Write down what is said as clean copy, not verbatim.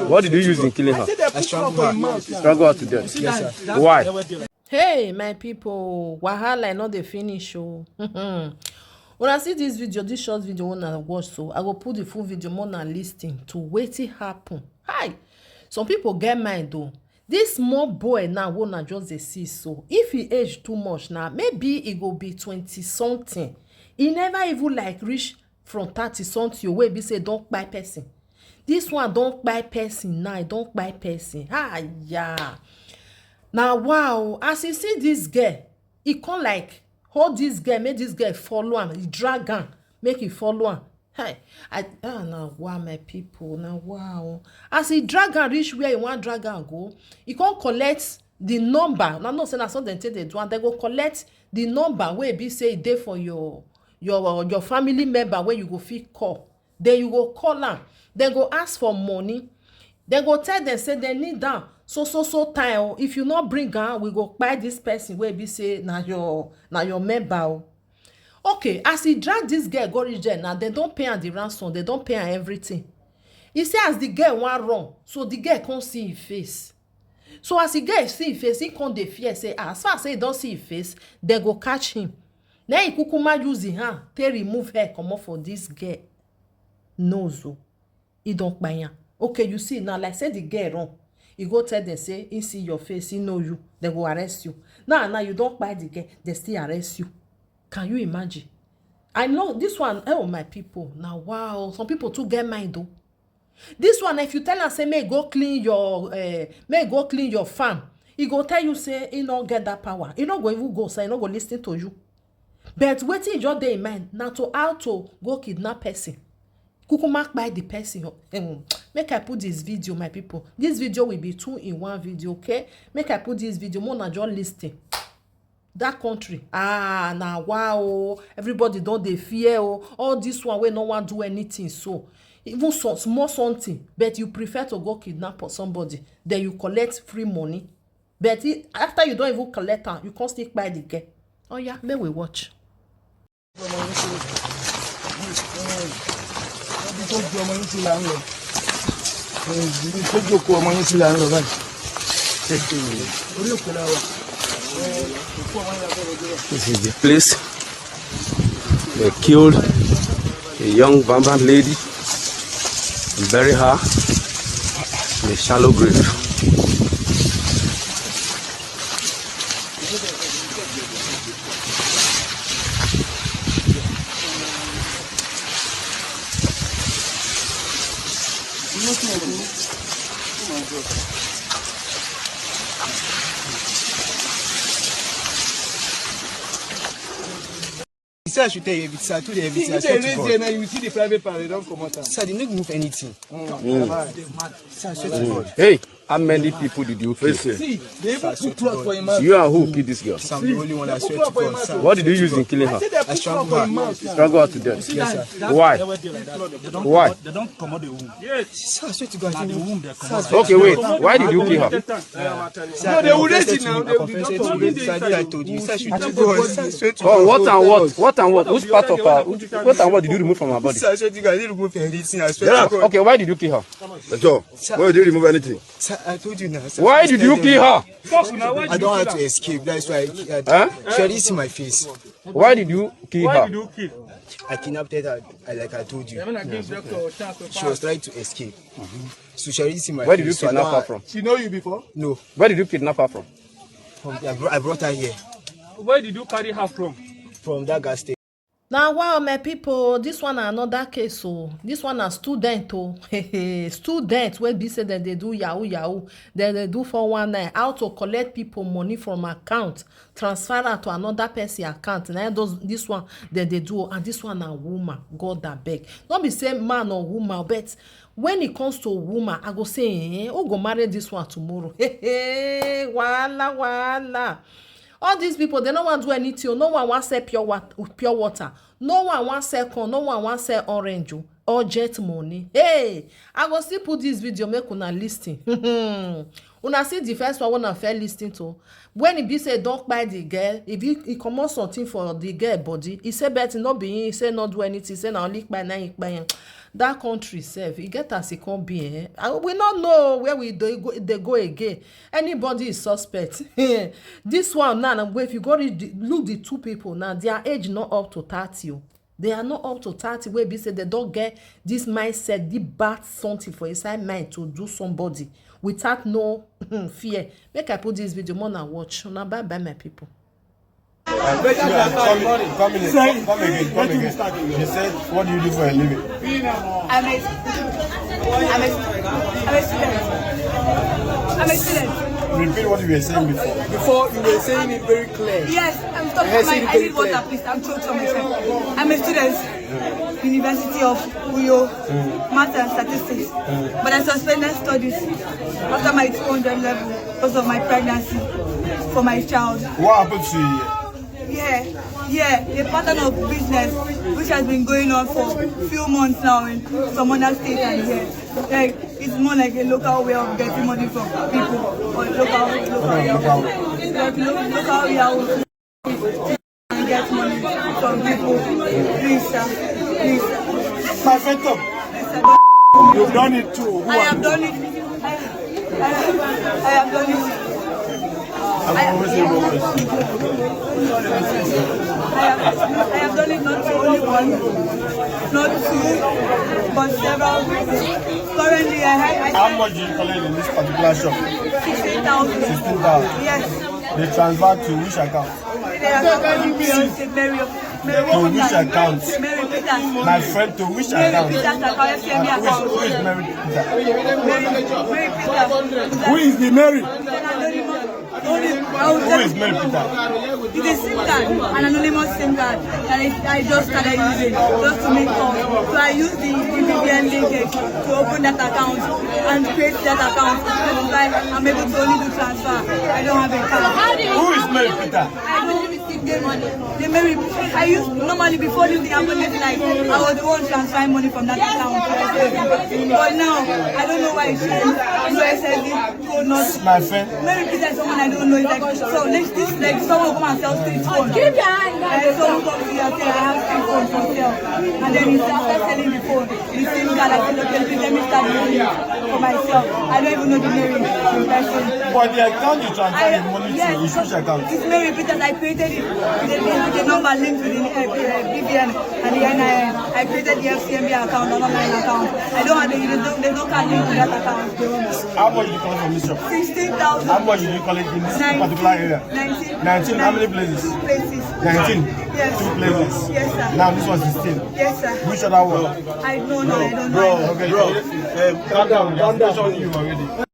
What did you use in killing her? I strangled her. Strangle her to death? Yes, sir. Why? Hey, my people, wahala not the finish oh. When I see this video, this short video when I watch, so I go put the full video more than listening to wetin happen. Hi, some people get mind though. This small boy now wanna just dey see so. If he age too much now, maybe he go be 20 something. He never even like reach from 30 something wey be say don kpai person. This one don kpai person now, don kpai person. Ah yeah. Now wow, as you see this girl, he come like hold this girl, make this girl follow am, he drag am, make he follow am. Hey, now wow, my people, now wow. As he drag am reach where he wan drag am go, he come collect the number. Now no say na something take dey do, and they go collect the number wey be say e dey for your family member wey you go fit call. Then you go call am. They go ask for money. They go tell them say they need am so time. If you not bring am, we go kpai this person wey be say na your member. Okay, as he drag this girl go reach there now, they don't pay am the ransom, they don't pay am everything. He say as the girl wan run, so the girl can't see him face. So as the girl see him face, he can't dey fear say as far as say he don't see him face, they go catch him. Then he kukuma use him hand to remove hair comot for this girl nose. He don't buy am. Okay, you see now, like say the girl run, you go tell them say he see your face, he know you, they go arrest you. Now you don't buy the girl, they still arrest you. Can you imagine? I know this one. Oh my people, now wow, some people too get mind though. This one, if you tell her say may go clean your farm, he go tell you say he not get that power. He not go even go say he not go listen to you. But wetin just dey in mind now to how to go kidnap person. Kukuma by the person. Make I put this video, my people. This video will be 2-in-1 video, okay? Make I put this video more than just listing. That country, now wow, everybody don't dey fear all this one where no one do anything. So even small something, but you prefer to go kidnap somebody, then you collect free money. But after you don't even collect am, you can't stick by the girl. Oh yeah, may we watch. This is the place they killed a young Bamban lady and bury her in a shallow grave. Sir, I should tell you everything. Sir, I told you everything. I swear to God. You see the private part, they don't come out. Sir, they didn't move anything. Sir, I swear to God. Hey, how many people did you kill? See, they even put cloth for him. You are who killed this girl? Sir, I'm the only one. I swear to God. Sir. What did you use in killing her? I strangled her. Strangle her to death? Yes, sir. Why? Why? They don't come out the womb. Sir, I swear to God. The womb they come out. Okay, wait. Why did you kill her? Sir, they will raise it now. They will sir, I told you. Sir, I should to God. Sir, I swear to God. Oh, what and what? What and what? Which part of her? What and what did you remove from her body? Sir, I swear to God. I didn't remove anything. I swear to God. Okay, why did you kill her? Why did you remove anything? Sir, I told you now. Sir, Why did you kill her? I don't want to escape. That's why she already see my face. Why did you kill her? I kidnapped her, like I told you. She was trying to escape. So she already see my face. Where did you kidnap her from? She know you before? No. Where did you kidnap her from? I brought her here. Where did you carry her from? From that gas station. Now wow, my people, this one another case. So this one a student student wey be say that they do yahoo, then they do 419, how to collect people money from account, transfer it to another person account. And this one that they do, and this one a woman, God that beg. Not be say man or woman, but when it comes to woman, I go say, who go marry this one tomorrow? Wala. All these people, they don't want to do anything. No one wants to sell pure water. No one wants to sell corn. No one wants to sell orange or jet money. Hey, I go still put this video, make una listen. Una see the first one I fell listening to. When he be say don't buy the girl, if he come out something for the girl body, he say better not be, he say not do anything, he say now lick by 9 by. that country sef e get as e come be we no know where they go again. Anybody is suspect. This one now, if you go look the two people now, their age not up to 30. They are not up to 30 wey be say they don't get this mindset, the bad something for inside mind to do somebody without no fear. Make I put this video more na watch. Una bye bye my people. Come again. She said, what do you do for a living? I'm a student. Repeat what you were saying before. Before you were saying it very clear. Yes, I'm talking I need water, please. I'm choked on myself. I'm a student. University of Uyo, Math and Statistics. But I suspended studies after my 200 level because of my pregnancy for my child. What happened to you? Yeah, a pattern of business which has been going on for a few months now in some other states and here. Like, it's more like a local way of getting money from people, or local way of get money from people. Please, sir. Please. My friend, you've done it too. I have done it. I have done it. I have done it not only one, not two, but several. Currently, how much do you collect in this particular shop? 16,000. 16,000. Yes. They transfer to which account? To which account? Mary Peter. My friend, to which account? Who is Mary Peter? Mary Peter. Who is the Mary? Who is Mary Peter? It's a SIM card, an anonymous SIM card that I just started using just to make calls. So I use the VPN linkage to open that account and create that account. So I'm able to only do transfer. I don't have a card. Who is Mary Peter? I don't receive the money. The Mary, I used normally before this thing happened, like I was the one transferring money from that account. But now I don't know why it's changed. So I said it not. My friend. Mary Peter is someone I don't know. It's like so next this like someone come and sell street phone. Someone comes here and say I have street phone for sale, and then he's after selling the phone, the SIM card. I said okay, let me start using it for myself. I don't even know the Mary person. But the account you transfer the money to is which account? It's Mary Peter. I created it. The number linked with the BVN and the NIN. I created the FCMB account, online account. I don't have there's no card linked to that account. How much did you collect from this shop? 16,000. How much did you collect in this particular area? 19. 19. How many places? 2 places. 19. Yes. 2 places. Yes, sir. Now this was 16. Yes, sir. Which other one? I don't know. I don't know. Okay. Calm down. You already.